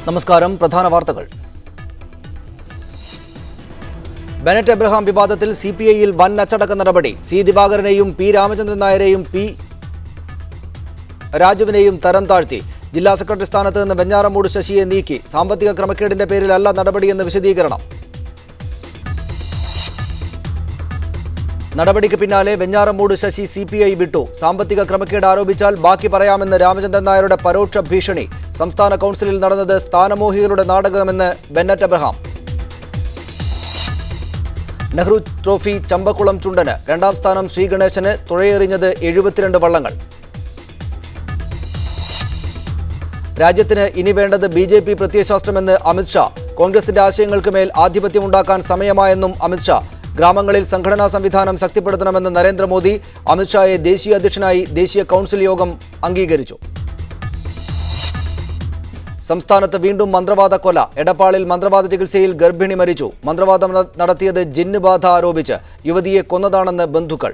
നമസ്കാരം. പ്രധാന വാർത്തകൾ. ബെനറ്റ് എബ്രഹാം വിവാദത്തിൽ സിപിഐയിൽ വൻ അച്ചടക്ക നടപടി. സി ദിവാകരനെയും പി രാമചന്ദ്രൻ നായരെയും പി രാജുവിനെയും തരം താഴ്ത്തി. ജില്ലാ സെക്രട്ടറി സ്ഥാനത്ത് നിന്ന് വെഞ്ഞാറമൂട് ശശിയെ നീക്കി. സാമ്പത്തിക ക്രമക്കേടിന്റെ പേരിലല്ല നടപടിയെന്ന് വിശദീകരണം. നടപടിക്ക് പിന്നാലെ വെഞ്ഞാറമൂട് ശശി സിപിഐ വിട്ടു. സാമ്പത്തിക ക്രമക്കേട് ആരോപിച്ചാൽ ബാക്കി പറയാമെന്ന് രാമചന്ദ്രൻ നായരുടെ പരോക്ഷ ഭീഷണി. സംസ്ഥാന കൗൺസിലിൽ നടന്നത് സ്ഥാനമോഹികളുടെ നാടകമെന്ന് ബെനറ്റ് എബ്രഹാം. നെഹ്റു ട്രോഫി ചമ്പക്കുളം ചുണ്ടന്. രണ്ടാം സ്ഥാനം ശ്രീഗണേശന്. തുഴയെറിഞ്ഞത് 72 വള്ളങ്ങൾ. രാജ്യത്തിന് ഇനി വേണ്ടത് BJP പ്രത്യയശാസ്ത്രമെന്ന് അമിത്ഷാ. കോൺഗ്രസിന്റെ ആശയങ്ങൾക്ക് മേൽ ആധിപത്യമുണ്ടാക്കാൻ സമയമായെന്നും അമിത്ഷാ. ഗ്രാമങ്ങളിൽ സംഘടനാ സംവിധാനം ശക്തിപ്പെടുത്തണമെന്ന് നരേന്ദ്രമോദി. അമിത്ഷായെ ദേശീയ അധ്യക്ഷനായി ദേശീയ കൗൺസിൽ യോഗം അംഗീകരിച്ചു. സംസ്ഥാനത്ത് വീണ്ടും മന്ത്രവാദ കൊല. എടപ്പാളിൽ മന്ത്രവാദ ചികിത്സയിൽ ഗർഭിണി മരിച്ചു. മന്ത്രവാദം നടത്തിയത് ജിന്ന് ബാധ ആരോപിച്ച്. യുവതിയെ കൊന്നതാണെന്ന് ബന്ധുക്കൾ.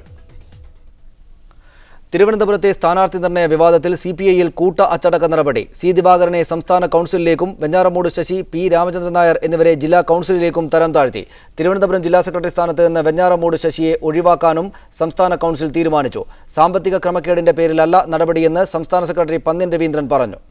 തിരുവനന്തപുരത്തെ സ്ഥാനാർത്ഥി നിർണയ വിവാദത്തിൽ സിപിഐയിൽ കൂട്ട അച്ചടക്ക നടപടി. സി ദിവാകരനെ സംസ്ഥാന കൗൺസിലിലേക്കും വെഞ്ഞാറമൂട് ശശി, പി രാമചന്ദ്രൻ നായർ എന്നിവരെ ജില്ലാ കൗൺസിലിലേക്കും തരം താഴ്ത്തി. തിരുവനന്തപുരം ജില്ലാ സെക്രട്ടറി സ്ഥാനത്ത് നിന്ന് വെഞ്ഞാറമൂട് ശശിയെ ഒഴിവാക്കാനും സംസ്ഥാന കൗൺസിൽ തീരുമാനിച്ചു. സാമ്പത്തിക ക്രമക്കേടിന്റെ പേരിലല്ല നടപടിയെന്ന് സംസ്ഥാന സെക്രട്ടറി പന്ന്യൻ രവീന്ദ്രൻ പറഞ്ഞു.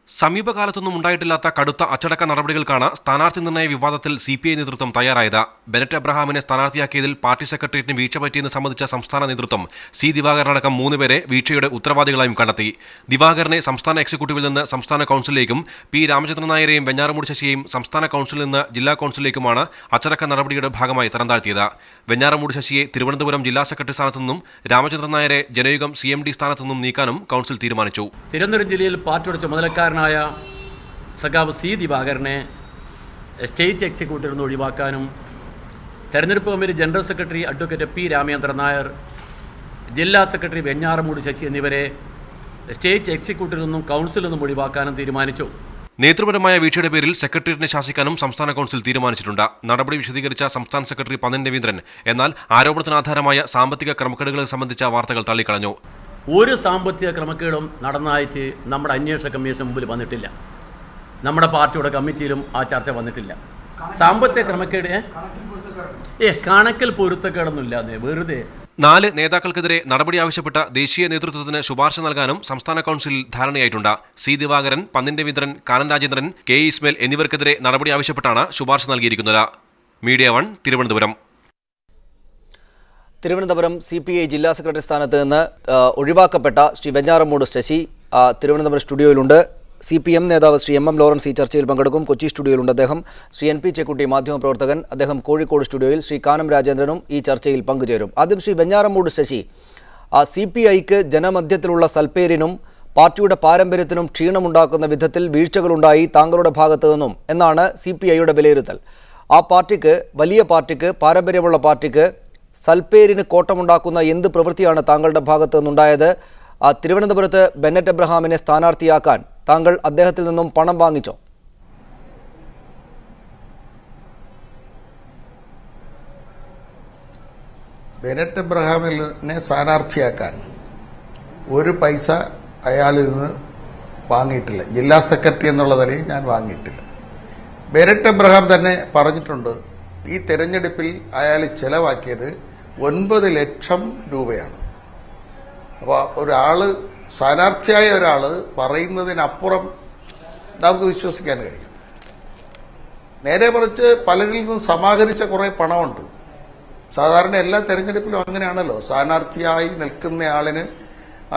സമീപകാലത്തൊന്നും ഉണ്ടായിട്ടില്ലാത്ത കടുത്ത അച്ചടക്ക നടപടികൾക്കാണ് സ്ഥാനാർത്ഥി നിർണയ വിവാദത്തിൽ സിപിഐ നേതൃത്വം തയ്യാറായത്. ബെനറ്റ് എബ്രഹാമിനെ സ്ഥാനാർത്ഥിയാക്കിയതിൽ പാർട്ടി സെക്രട്ടേറിയറ്റിന് വീഴ്ച പറ്റിയെന്ന് സംബന്ധിച്ച സംസ്ഥാന നേതൃത്വം സി ദിവാകരനടക്കം 3 പേരെ വീഴ്ചയുടെ ഉത്തരവാദികളായും കണ്ടെത്തി. ദിവാകരനെ സംസ്ഥാന എക്സിക്യൂട്ടീവിൽ നിന്ന് സംസ്ഥാന കൗൺസിലിലേക്കും പി രാമചന്ദ്രൻ നായരെയും വെഞ്ഞാറമൂട് ശശിയെയും സംസ്ഥാന കൗൺസിലിൽ നിന്ന് ജില്ലാ കൗൺസിലിലേക്കുമാണ് അച്ചടക്ക നടപടിയുടെ ഭാഗമായി തരം താഴ്ത്തിയത്. വെഞ്ഞാറമൂട് ശശിയെ തിരുവനന്തപുരം ജില്ലാ സെക്രട്ടറി സ്ഥാനത്തു നിന്നും രാമചന്ദ്രൻ നായരെ ജനയുഗം CMD സ്ഥാനത്തു നിന്നും നീക്കാനും കൗൺസിൽ തീരുമാനിച്ചു. തിരുവനന്തപുരം ജില്ലയിൽ പാർട്ടിയുടെ ചുമതലക്കാരനായ സഖാവ് സി ദിവാകരനെ സ്റ്റേറ്റ് എക്സിക്യൂട്ടീവിൽ നിന്ന് ഒഴിവാക്കാനും തെരഞ്ഞെടുപ്പ് committee general secretary advocate P Ramachandran Nair, ജില്ലാ സെക്രട്ടറി വെഞ്ഞാറമൂട് ശശി എന്നിവരെ സ്റ്റേറ്റ് എക്സിക്യൂട്ടീവിൽ നിന്നും കൗൺസിലിൽ നിന്നും ഒഴിവാക്കാനും തീരുമാനിച്ചു. നേതൃപരമായ വീഴ്ചയുടെ പേരിൽ സെക്രട്ടേറിയറ്റിനെ ശാസിക്കാനും സംസ്ഥാന കൗൺസിൽ തീരുമാനിച്ചിട്ടുണ്ട്. നടപടി വിശദീകരിച്ച സംസ്ഥാന സെക്രട്ടറി പന്ന്യൻ രവീന്ദ്രൻ എന്നാൽ ആരോപണത്തിന് ആധാരമായ സാമ്പത്തിക ക്രമക്കേടുകളെ സംബന്ധിച്ച വാർത്തകൾ തള്ളിക്കളഞ്ഞു. ഒരു സാമ്പത്തിക ക്രമക്കേടും നടന്നതായിട്ട് നമ്മുടെ അന്വേഷണ കമ്മീഷൻ മുമ്പിൽ വന്നിട്ടില്ല. നമ്മുടെ പാർട്ടിയുടെ കമ്മിറ്റിയിലും ആ ചർച്ച വന്നിട്ടില്ല. സാമ്പത്തിക ക്രമക്കേട് കണക്കിൽ പൊരുത്തക്കേടൊന്നുമില്ല. വെറുതെ 4 നേതാക്കൾക്കെതിരെ നടപടി ആവശ്യപ്പെട്ട ദേശീയ നേതൃത്വത്തിന് ശുപാർശ നൽകാനും സംസ്ഥാന കൗൺസിലിൽ ധാരണയായിട്ടുണ്ട്. സി ദിവാകരൻ, പന്ന്യൻ രവീന്ദ്രൻ, കാനൻ രാജേന്ദ്രൻ, കെ ഇസ്മയിൽ എന്നിവർക്കെതിരെ നടപടി ആവശ്യപ്പെട്ടാണ് ശുപാർശ നൽകിയിരിക്കുന്നത്. മീഡിയ 1 തിരുവനന്തപുരം. തിരുവനന്തപുരം CPI ജില്ലാ സെക്രട്ടറി സ്ഥാനത്ത് നിന്ന് ഒഴിവാക്കപ്പെട്ട ശ്രീ വെഞ്ഞാറമൂട് ശശി തിരുവനന്തപുരം സ്റ്റുഡിയോയിലുണ്ട്. CPM നേതാവ് ശ്രീ MM ലോറൻസ് ഈ ചർച്ചയിൽ പങ്കെടുക്കും. കൊച്ചി സ്റ്റുഡിയോയിലുണ്ട് അദ്ദേഹം. ശ്രീ NP ചെക്കുട്ടി മാധ്യമപ്രവർത്തകൻ, അദ്ദേഹം കോഴിക്കോട് സ്റ്റുഡിയോയിൽ. ശ്രീ കാനം രാജേന്ദ്രനും ഈ ചർച്ചയിൽ പങ്കുചേരും. ആദ്യം ശ്രീ വെഞ്ഞാറമൂട് ശശി, CPIക്ക് ജനമധ്യത്തിലുള്ള സൽപ്പേരിനും പാർട്ടിയുടെ പാരമ്പര്യത്തിനും ക്ഷീണമുണ്ടാക്കുന്ന വിധത്തിൽ വീഴ്ചകളുണ്ടായി താങ്കളുടെ ഭാഗത്തു നിന്നും എന്നാണ് CPIയുടെ വിലയിരുത്തൽ. ആ പാർട്ടിക്ക്, വലിയ പാർട്ടിക്ക്, പാരമ്പര്യമുള്ള പാർട്ടിക്ക് സൽപ്പേരിന് കോട്ടമുണ്ടാക്കുന്ന എന്ത് പ്രവൃത്തിയാണ് താങ്കളുടെ ഭാഗത്തു നിന്നുണ്ടായത്? തിരുവനന്തപുരത്ത് ബെനറ്റ് എബ്രഹാമിനെ സ്ഥാനാർത്ഥിയാക്കാൻ താങ്കൾ അദ്ദേഹത്തിൽ നിന്നും പണം വാങ്ങിച്ചോ? ബെനറ്റ് എബ്രഹാമിനെ സ്ഥാനാർത്ഥിയാക്കാൻ ഒരു പൈസ അയാളിൽ നിന്ന് വാങ്ങിയിട്ടില്ല. ജില്ലാ സെക്രട്ടറി എന്നുള്ള നിലയിൽ ഞാൻ വാങ്ങിയിട്ടില്ല. ബെനറ്റ് എബ്രഹാം തന്നെ പറഞ്ഞിട്ടുണ്ട്, ഈ തെരഞ്ഞെടുപ്പിൽ അയാൾ ചെലവാക്കിയത് 9 ലക്ഷം രൂപയാണ്. അപ്പോൾ ഒരാള്, സ്ഥാനാർത്ഥിയായ ഒരാള് പറയുന്നതിനപ്പുറം നമുക്ക് വിശ്വസിക്കാൻ കഴിയും. നേരെ മറിച്ച് പലരിൽ നിന്നും സമാഹരിച്ച കുറെ പണമുണ്ട്. സാധാരണ എല്ലാ തെരഞ്ഞെടുപ്പിലും അങ്ങനെയാണല്ലോ. സ്ഥാനാർത്ഥിയായി നിൽക്കുന്നയാളിന്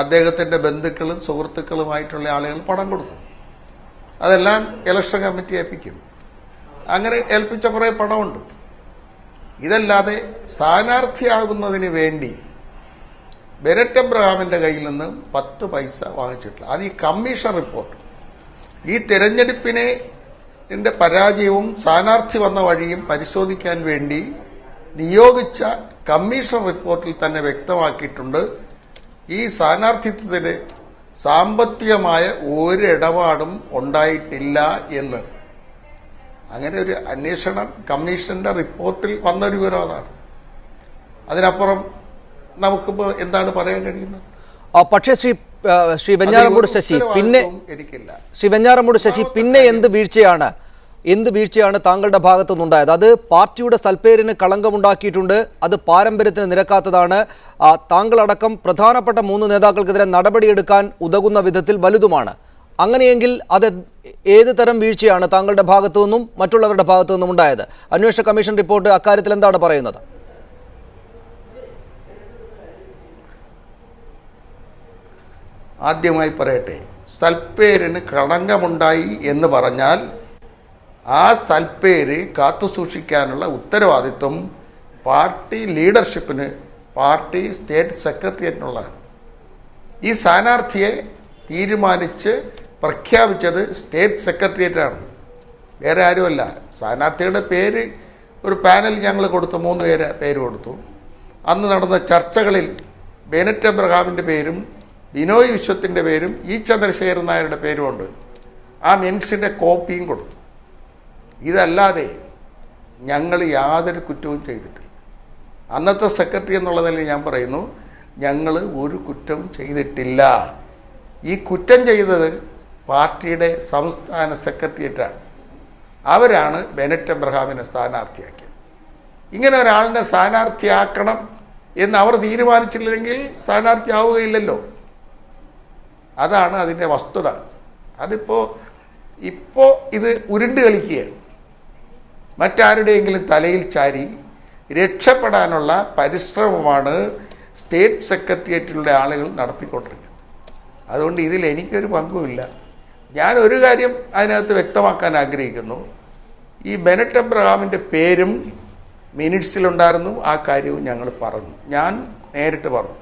അദ്ദേഹത്തിന്റെ ബന്ധുക്കളും സുഹൃത്തുക്കളുമായിട്ടുള്ള ആളുകൾ പണം കൊടുക്കും. അതെല്ലാം ഇലക്ഷൻ കമ്മിറ്റി ഏൽപ്പിക്കും. അങ്ങനെ ഏൽപ്പിച്ച കുറെ പണമുണ്ട്. ഇതല്ലാതെ സ്ഥാനാർത്ഥിയാകുന്നതിന് വേണ്ടി ബെനറ്റ് എബ്രഹാമിന്റെ കയ്യിൽ നിന്ന് 10 പൈസ വാങ്ങിച്ചിട്ടില്ല. അത് ഈ കമ്മീഷൻ റിപ്പോർട്ട്, ഈ തെരഞ്ഞെടുപ്പിനെ പരാജയവും സ്ഥാനാർത്ഥി വന്ന വഴിയും പരിശോധിക്കാൻ വേണ്ടി നിയോഗിച്ച കമ്മീഷൻ റിപ്പോർട്ടിൽ തന്നെ വ്യക്തമാക്കിയിട്ടുണ്ട്, ഈ സ്ഥാനാർത്ഥിത്വത്തിന് സാമ്പത്തികമായ ഒരു ഇടപാടും ഉണ്ടായിട്ടില്ല എന്ന്. അങ്ങനെ ഒരു അന്വേഷണം കമ്മീഷന്റെ റിപ്പോർട്ടിൽ വന്നൊരു വിവരമാണ്. അതിനപ്പുറം നമുക്കിപ്പോൾ എന്താണ് പറയാൻ കഴിയുന്നത്? പക്ഷേ ശ്രീ ശ്രീ വെഞ്ഞാറമൂട് ശശി പിന്നെ എനിക്കില്ല. ശ്രീ വെഞ്ഞാറമൂട് ശശി പിന്നെ എന്ത് വീഴ്ചയാണ് താങ്കളുടെ ഭാഗത്തു നിന്നുണ്ടായത്? അത് പാർട്ടിയുടെ സൽപ്പേരിന് കളങ്കമുണ്ടാക്കിയിട്ടുണ്ട്, അത് പാരമ്പര്യത്തിന് നിരക്കാത്തതാണ്, താങ്കളടക്കം പ്രധാനപ്പെട്ട 3 നേതാക്കൾക്കെതിരെ നടപടിയെടുക്കാൻ ഉതകുന്ന വിധത്തിൽ വലുതുമാണ്. അങ്ങനെയെങ്കിൽ അത് ഏത് തരം വീഴ്ചയാണ് താങ്കളുടെ ഭാഗത്തു നിന്നും മറ്റുള്ളവരുടെ ഭാഗത്തു നിന്നും ഉണ്ടായത്? അന്വേഷണ കമ്മീഷൻ റിപ്പോർട്ട് അക്കാര്യത്തിൽ എന്താണ് പറയുന്നത്? ആദ്യമായി പറയട്ടെ, സൽപ്പേരിന് കളങ്കമുണ്ടായി എന്ന് പറഞ്ഞാൽ ആ സൽപ്പേര് കാത്തുസൂക്ഷിക്കാനുള്ള ഉത്തരവാദിത്വം പാർട്ടി ലീഡർഷിപ്പിന്, പാർട്ടി സ്റ്റേറ്റ് സെക്രട്ടേറിയറ്റിനുള്ളതാണ്. ഈ സ്ഥാനാർത്ഥിയെ തീരുമാനിച്ച് പ്രഖ്യാപിച്ചത് സ്റ്റേറ്റ് സെക്രട്ടേറിയറ്റാണ്, വേറെ ആരുമല്ല. സ്ഥാനാർത്ഥിയുടെ പേര് ഒരു പാനൽ ഞങ്ങൾ കൊടുത്തു, 3 പേര് കൊടുത്തു. അന്ന് നടന്ന ചർച്ചകളിൽ ബെനറ്റ് എബ്രഹാമിൻ്റെ പേരും ബിനോയ് വിശ്വത്തിൻ്റെ പേരും ചന്ദ്രശേഖരൻ നായരുടെ പേരുമുണ്ട്. ആ മിനിറ്റ്സിൻ്റെ കോപ്പിയും കൊടുത്തു. ഇതല്ലാതെ ഞങ്ങൾ യാതൊരു കുറ്റവും ചെയ്തിട്ടില്ല. അന്നത്തെ സെക്രട്ടറി എന്നുള്ള നിലയിൽ ഞാൻ പറയുന്നു, ഞങ്ങൾ ഒരു കുറ്റവും ചെയ്തിട്ടില്ല. ഈ കുറ്റം ചെയ്തത് പാർട്ടിയുടെ സംസ്ഥാന സെക്രട്ടേറിയറ്റാണ്. അവരാണ് ബെനറ്റ് എബ്രഹാമിനെ സ്ഥാനാർത്ഥിയാക്കിയത്. ഇങ്ങനെ ഒരാളിനെ സ്ഥാനാർത്ഥിയാക്കണം എന്ന് അവർ തീരുമാനിച്ചില്ലെങ്കിൽ സ്ഥാനാർത്ഥിയാവുകയില്ലല്ലോ. അതാണ് അതിൻ്റെ വസ്തുത. ഇപ്പോൾ ഇത് ഉരുണ്ട് കളിക്കുകയാണ്. മറ്റാരുടെയെങ്കിലും തലയിൽ ചാരി രക്ഷപ്പെടാനുള്ള പരിശ്രമമാണ് സ്റ്റേറ്റ് സെക്രട്ടേറിയറ്റിലുള്ള ആളുകൾ നടത്തിക്കൊണ്ടിരിക്കുന്നത്. അതുകൊണ്ട് ഇതിൽ എനിക്കൊരു പങ്കുമില്ല. ഞാൻ ഒരു കാര്യം അതിനകത്ത് വ്യക്തമാക്കാൻ ആഗ്രഹിക്കുന്നു. ഈ ബെനറ്റ് എബ്രഹാമിൻ്റെ പേരും മിനിറ്റ്സിലുണ്ടായിരുന്നു, ആ കാര്യവും ഞങ്ങൾ പറഞ്ഞു. ഞാൻ നേരിട്ട് പറഞ്ഞു,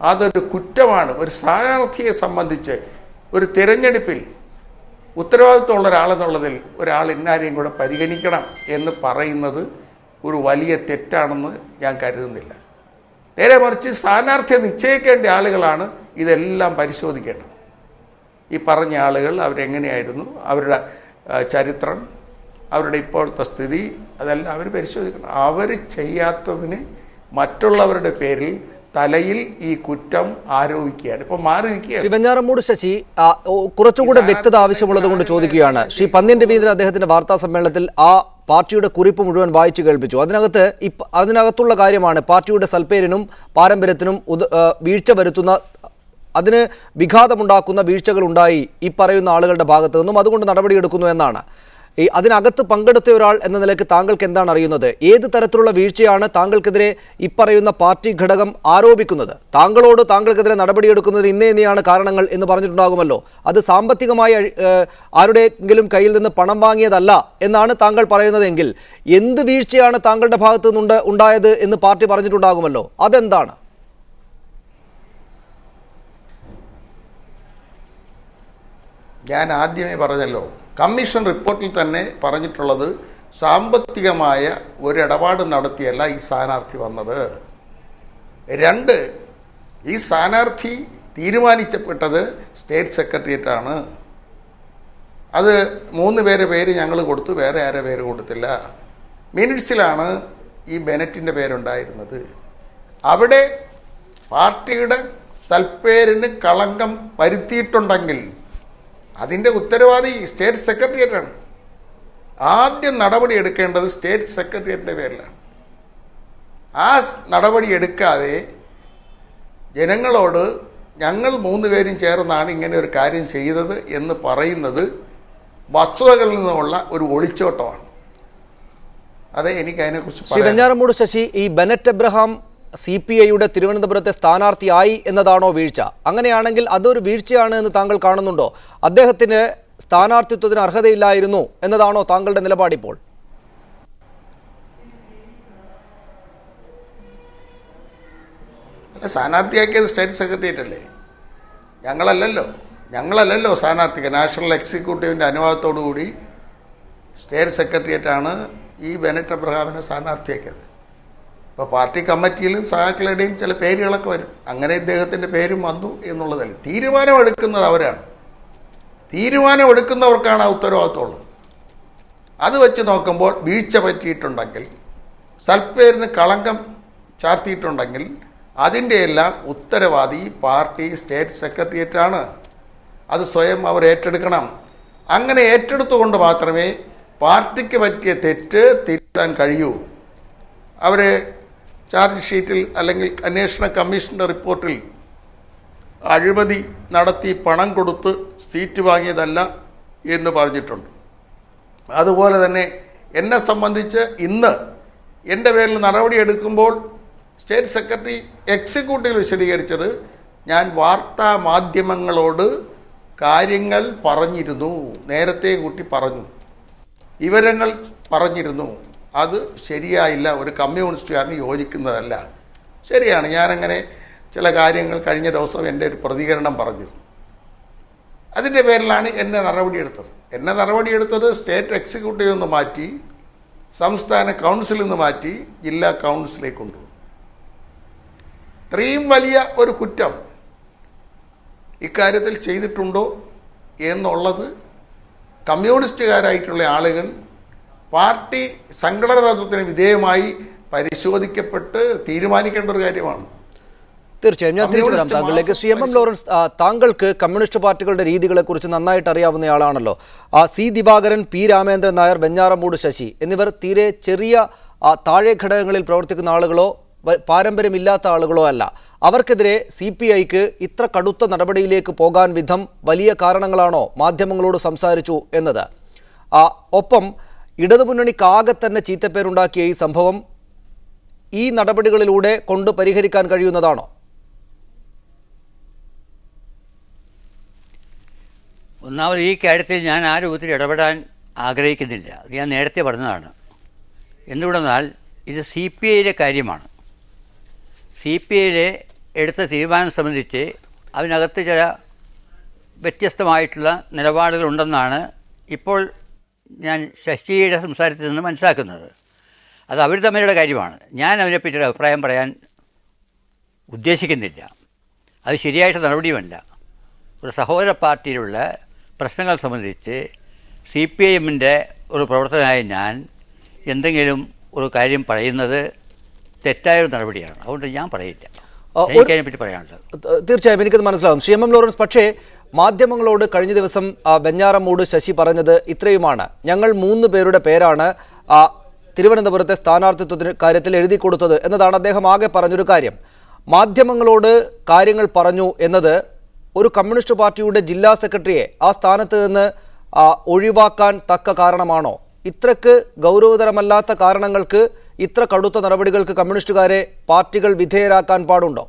അതൊരു കുറ്റമാണ്. ഒരു സ്ഥാനാർത്ഥിയെ സംബന്ധിച്ച് ഒരു തിരഞ്ഞെടുപ്പിൽ ഉത്തരവാദിത്വമുള്ള ഒരാളെന്നുള്ളതിൽ ഒരാൾ ഇന്നാരെയും കൂടെ പരിഗണിക്കണം എന്ന് പറയുന്നത് ഒരു വലിയ തെറ്റാണെന്ന് ഞാൻ കരുതുന്നില്ല. നേരെ മറിച്ച് സ്ഥാനാർത്ഥിയെ നിശ്ചയിക്കേണ്ട ആളുകളാണ് ഇതെല്ലാം പരിശോധിക്കേണ്ടത്. ഈ പറഞ്ഞ ആളുകൾ അവരെങ്ങനെയായിരുന്നു, അവരുടെ ചരിത്രം, അവരുടെ ഇപ്പോഴത്തെ സ്ഥിതി, അതെല്ലാം അവർ പരിശോധിക്കണം. അവർ ചെയ്യാത്തതിന് മറ്റുള്ളവരുടെ പേരിൽ തലയിൽ ഈ കുറ്റം ആരോപിക്കുകയാണ്. ഇപ്പൊ മാറി നിൽക്കുകയാണ്. ശ്രീ വെഞ്ഞാറമൂട് ശശി, കുറച്ചുകൂടെ വ്യക്തത ആവശ്യമുള്ളത് കൊണ്ട് ചോദിക്കുകയാണ്. ശ്രീ പന്ന്യൻ രവീന്ദ്രൻ അദ്ദേഹത്തിന്റെ വാർത്താ സമ്മേളനത്തിൽ ആ പാർട്ടിയുടെ കുറിപ്പ് മുഴുവൻ വായിച്ചു കേൾപ്പിച്ചു. അതിനകത്തുള്ള കാര്യമാണ് പാർട്ടിയുടെ സൽപ്പേരിനും പാരമ്പര്യത്തിനും വീഴ്ച വരുത്തുന്ന, അതിന് വിഘാതമുണ്ടാക്കുന്ന വീഴ്ചകൾ ഉണ്ടായി ഈ പറയുന്ന ആളുകളുടെ ഭാഗത്തു നിന്നും, അതുകൊണ്ട് നടപടിയെടുക്കുന്നു എന്നാണ്. അതിനകത്ത് പങ്കെടുത്ത ഒരാൾ എന്ന നിലയ്ക്ക് താങ്കൾക്ക് എന്താണ് അറിയുന്നത്? ഏത് തരത്തിലുള്ള വീഴ്ചയാണ് താങ്കൾക്കെതിരെ ഇപ്പറയുന്ന പാർട്ടി ഘടകം ആരോപിക്കുന്നത്? താങ്കളോട് താങ്കൾക്കെതിരെ നടപടിയെടുക്കുന്നതിന് ഇന്നേയാണ് കാരണങ്ങൾ എന്ന് പറഞ്ഞിട്ടുണ്ടാകുമല്ലോ. അത് സാമ്പത്തികമായി ആരുടെയെങ്കിലും കയ്യിൽ നിന്ന് പണം വാങ്ങിയതല്ല എന്നാണ് താങ്കൾ പറയുന്നതെങ്കിൽ എന്ത് വീഴ്ചയാണ് താങ്കളുടെ ഭാഗത്തു നിന്നുണ്ട് ഉണ്ടായത് എന്ന് പാർട്ടി പറഞ്ഞിട്ടുണ്ടാകുമല്ലോ. അതെന്താണ്? ഞാൻ ആദ്യമേ പറഞ്ഞല്ലോ, കമ്മീഷൻ റിപ്പോർട്ടിൽ തന്നെ പറഞ്ഞിട്ടുള്ളത് സാമ്പത്തികമായ ഒരിടപാട് നടത്തിയല്ല ഈ സ്ഥാനാർത്ഥി വന്നത്. 2, ഈ സ്ഥാനാർത്ഥി തീരുമാനിക്കപ്പെട്ടത് സ്റ്റേറ്റ് സെക്രട്ടേറിയറ്റാണ്. അത് 3 പേര് ഞങ്ങൾ കൊടുത്തു, വേറെ ആരെ പേര് കൊടുത്തില്ല. മിനിറ്റ്സിലാണ് ഈ ബെനറ്റിൻ്റെ പേരുണ്ടായിരുന്നത്. അവിടെ പാർട്ടിയുടെ സൽപ്പേരിന് കളങ്കം വരുത്തിയിട്ടുണ്ടെങ്കിൽ അതിൻ്റെ ഉത്തരവാദി സ്റ്റേറ്റ് സെക്രട്ടേറിയറ്റാണ്. ആദ്യം നടപടി എടുക്കേണ്ടത് സ്റ്റേറ്റ് സെക്രട്ടേറിയറ്റിൻ്റെ പേരിലാണ്. ആ നടപടി എടുക്കാതെ ജനങ്ങളോട് ഞങ്ങൾ 3 പേരും ചേർന്നാണ് ഇങ്ങനെ ഒരു കാര്യം ചെയ്തത് എന്ന് പറയുന്നത് വസ്തുതകളിൽ നിന്നുള്ള ഒരു ഒളിച്ചോട്ടമാണ്. അതെ, എനിക്ക് അതിനെക്കുറിച്ച് ശ്രീ വെഞ്ഞാറമൂട് ശശി, ഈ ബെനറ്റ് എബ്രഹാം CPIയുടെ തിരുവനന്തപുരത്തെ സ്ഥാനാർത്ഥിയായി എന്നതാണോ വീഴ്ച? അങ്ങനെയാണെങ്കിൽ അതൊരു വീഴ്ചയാണ് എന്ന് താങ്കൾ കാണുന്നുണ്ടോ? അദ്ദേഹത്തിന് സ്ഥാനാർത്ഥിത്വത്തിന് അർഹതയില്ലായിരുന്നു എന്നതാണോ താങ്കളുടെ നിലപാടിപ്പോൾ? അല്ല, സ്ഥാനാർത്ഥിയാക്കിയത് സ്റ്റേറ്റ് സെക്രട്ടേറിയറ്റ് അല്ലേ, ഞങ്ങളല്ലല്ലോ സ്ഥാനാർത്ഥിക്ക്. നാഷണൽ എക്സിക്യൂട്ടീവിൻ്റെ അനുവാദത്തോടു കൂടി സ്റ്റേറ്റ് സെക്രട്ടേറിയറ്റാണ് ഈ ബെനറ്റ് എബ്രഹാമിനെ സ്ഥാനാർത്ഥിയാക്കിയത്. ഇപ്പോൾ പാർട്ടി കമ്മിറ്റിയിലും സഹാക്കളുടെയും ചില പേരുകളൊക്കെ വരും. അങ്ങനെ ഇദ്ദേഹത്തിൻ്റെ പേരും വന്നു എന്നുള്ളതല്ല. തീരുമാനമെടുക്കുന്നത് അവരാണ്. തീരുമാനമെടുക്കുന്നവർക്കാണ് ആ ഉത്തരവാദിത്തമുള്ളത്. അത് വെച്ച് നോക്കുമ്പോൾ വീഴ്ച പറ്റിയിട്ടുണ്ടെങ്കിൽ, സൽപ്പേരിന് കളങ്കം ചാർത്തിയിട്ടുണ്ടെങ്കിൽ അതിൻ്റെ എല്ലാം ഉത്തരവാദി പാർട്ടി സ്റ്റേറ്റ് സെക്രട്ടേറിയറ്റാണ്. അത് സ്വയം അവർ ഏറ്റെടുക്കണം. അങ്ങനെ ഏറ്റെടുത്തുകൊണ്ട് മാത്രമേ പാർട്ടിക്ക് പറ്റിയ തെറ്റ് തിരുത്താൻ കഴിയൂ. അവർ ചാർജ് ഷീറ്റിൽ അല്ലെങ്കിൽ അന്വേഷണ കമ്മീഷൻ്റെ റിപ്പോർട്ടിൽ അഴിമതി നടത്തി പണം കൊടുത്ത് സീറ്റ് വാങ്ങിയതല്ല എന്ന് പറഞ്ഞിട്ടുണ്ട്. അതുപോലെ തന്നെ എന്നെ സംബന്ധിച്ച് ഇന്ന് എൻ്റെ പേരിൽ നടപടിയെടുക്കുമ്പോൾ സ്റ്റേറ്റ് സെക്രട്ടറി എക്സിക്യൂട്ടീവ് വിശദീകരിച്ചത് ഞാൻ വാർത്താ മാധ്യമങ്ങളോട് കാര്യങ്ങൾ പറഞ്ഞിരുന്നു, നേരത്തെ കൂട്ടി പറഞ്ഞു, വിവരങ്ങൾ പറഞ്ഞിരുന്നു. അത് ശരിയായില്ല, ഒരു കമ്മ്യൂണിസ്റ്റുകാരന് യോജിക്കുന്നതല്ല. ശരിയാണ്, ഞാനങ്ങനെ ചില കാര്യങ്ങൾ കഴിഞ്ഞ ദിവസം എൻ്റെ ഒരു പ്രതികരണം പറഞ്ഞു. അതിൻ്റെ പേരിലാണ് എന്നെ നടപടിയെടുത്തത്. സ്റ്റേറ്റ് എക്സിക്യൂട്ടീവ് നിന്ന് മാറ്റി സംസ്ഥാന കൗൺസിലിൽ നിന്ന് മാറ്റി ജില്ലാ കൗൺസിലേക്ക് കൊണ്ടുപോകും. ഇത്രയും വലിയ ഒരു കുറ്റം ഇക്കാര്യത്തിൽ ചെയ്തിട്ടുണ്ടോ എന്നുള്ളത് കമ്മ്യൂണിസ്റ്റുകാരായിട്ടുള്ള ആളുകൾ പാർട്ടി സംഘടന തത്വത്തിന് വിധേയമായി പരിശോധിക്കപ്പെട്ട് തീരുമാനിക്കേണ്ട ഒരു കാര്യമാണ്. തീർച്ചയായും ഞാൻ തിരിച്ചു വരാം താങ്കളിലേക്ക്. ശ്രീ എം ലോറൻസ്, താങ്കൾക്ക് കമ്മ്യൂണിസ്റ്റ് പാർട്ടികളുടെ രീതികളെക്കുറിച്ച് നന്നായിട്ട് അറിയാവുന്നയാളാണല്ലോ. സി ദിവാകരൻ, പി രാമേന്ദ്രൻ നായർ, വെഞ്ഞാറമൂട് ശശി എന്നിവർ തീരെ ചെറിയ താഴെ ഘടകങ്ങളിൽ പ്രവർത്തിക്കുന്ന ആളുകളോ പാരമ്പര്യമില്ലാത്ത ആളുകളോ അല്ല. അവർക്കെതിരെ CPIക്ക് ഇത്ര കടുത്ത നടപടിയിലേക്ക് പോകാൻ വിധം വലിയ കാരണങ്ങളാണോ മാധ്യമങ്ങളോട് സംസാരിച്ചു എന്നത്? ഒപ്പം ഇടതുമുന്നണിക്കാകെ തന്നെ ചീത്തപ്പേരുണ്ടാക്കിയ ഈ സംഭവം ഈ നടപടികളിലൂടെ കൊണ്ട് പരിഹരിക്കാൻ കഴിയുന്നതാണോ? ഒന്നാമത് ഈ കാര്യത്തിൽ ഞാൻ ആ രൂപത്തിൽ ഇടപെടാൻ ആഗ്രഹിക്കുന്നില്ല. അത് ഞാൻ നേരത്തെ പറഞ്ഞതാണ്. എന്തുകൊണ്ടെന്നാൽ ഇത് CPIയിലെ കാര്യമാണ്. CPIയിലെ എടുത്ത തീരുമാനം സംബന്ധിച്ച് അതിനകത്ത് ചില വ്യത്യസ്തമായിട്ടുള്ള നിലപാടുകളുണ്ടെന്നാണ് ഇപ്പോൾ ഞാൻ ശശിയുടെ സംസാരത്തിൽ നിന്ന് മനസ്സിലാക്കുന്നത്. അത് അവർ തമ്മിലുള്ള കാര്യമാണ്. ഞാൻ അതിനെപ്പറ്റിയൊരു അഭിപ്രായം പറയാൻ ഉദ്ദേശിക്കുന്നില്ല. അത് ശരിയായിട്ട് നടപടിയുമല്ല. ഒരു സഹോദര പാർട്ടിയിലുള്ള പ്രശ്നങ്ങൾ സംബന്ധിച്ച് CPIഎമ്മിൻ്റെ ഒരു പ്രവർത്തകനായ ഞാൻ എന്തെങ്കിലും ഒരു കാര്യം പറയുന്നത് തെറ്റായൊരു നടപടിയാണ്. അതുകൊണ്ട് ഞാൻ പറയില്ല. എനിക്കതിനെപ്പറ്റി പറയാനുള്ളത്. തീർച്ചയായും എനിക്കത് മനസ്സിലാവും ശ്രീ എം ലോറൻസ്. പക്ഷേ മാധ്യമങ്ങളോട് കഴിഞ്ഞ ദിവസം വെഞ്ഞാറമൂട് ശശി പറഞ്ഞത് ഇത്രയുമാണ്: ഞങ്ങൾ 3 പേരുടെ പേരാണ് തിരുവനന്തപുരത്തെ സ്ഥാനാർത്ഥിത്വത്തിന് കാര്യത്തിൽ എഴുതി കൊടുത്തത് എന്നതാണ് അദ്ദേഹം ആകെ പറഞ്ഞൊരു കാര്യം. മാധ്യമങ്ങളോട് കാര്യങ്ങൾ പറഞ്ഞു എന്നത് ഒരു കമ്മ്യൂണിസ്റ്റ് പാർട്ടിയുടെ ജില്ലാ സെക്രട്ടറിയെ ആ സ്ഥാനത്ത് നിന്ന് ഒഴിവാക്കാൻ തക്ക കാരണമാണോ? ഇത്രക്ക് ഗൗരവതരമല്ലാത്ത കാരണങ്ങൾക്ക് ഇത്ര കടുത്ത നടപടികൾക്ക് കമ്മ്യൂണിസ്റ്റുകാരെ പാർട്ടികൾ വിധേയരാക്കാൻ പാടുണ്ടോ?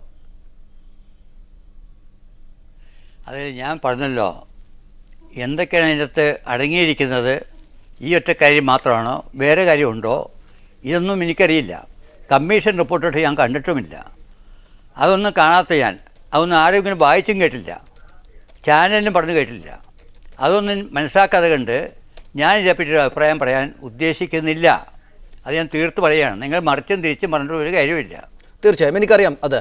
അതിൽ ഞാൻ പറഞ്ഞല്ലോ, എന്തൊക്കെയാണ് അതിനകത്ത് അടങ്ങിയിരിക്കുന്നത്. ഈ ഒറ്റ കാര്യം മാത്രമാണോ, വേറെ കാര്യമുണ്ടോ? ഇതൊന്നും എനിക്കറിയില്ല. കമ്മീഷൻ റിപ്പോർട്ടിട്ട് ഞാൻ കണ്ടിട്ടുമില്ല. അതൊന്നും കാണാത്ത ഞാൻ അതൊന്നും ആരെങ്കിലും വായിച്ചും കേട്ടില്ല, ചാനലിനും പറഞ്ഞു കേട്ടില്ല. അതൊന്നും മനസ്സിലാക്കാതെ കണ്ട് ഞാൻ ഇതേപ്പറ്റി ഒരു അഭിപ്രായം പറയാൻ ഉദ്ദേശിക്കുന്നില്ല. അത് ഞാൻ തീർത്ത് പറയുകയാണ്. നിങ്ങൾ മറിച്ചും തിരിച്ചും പറഞ്ഞിട്ട് ഒരു കാര്യമില്ല. തീർച്ചയായും എനിക്കറിയാം അത്.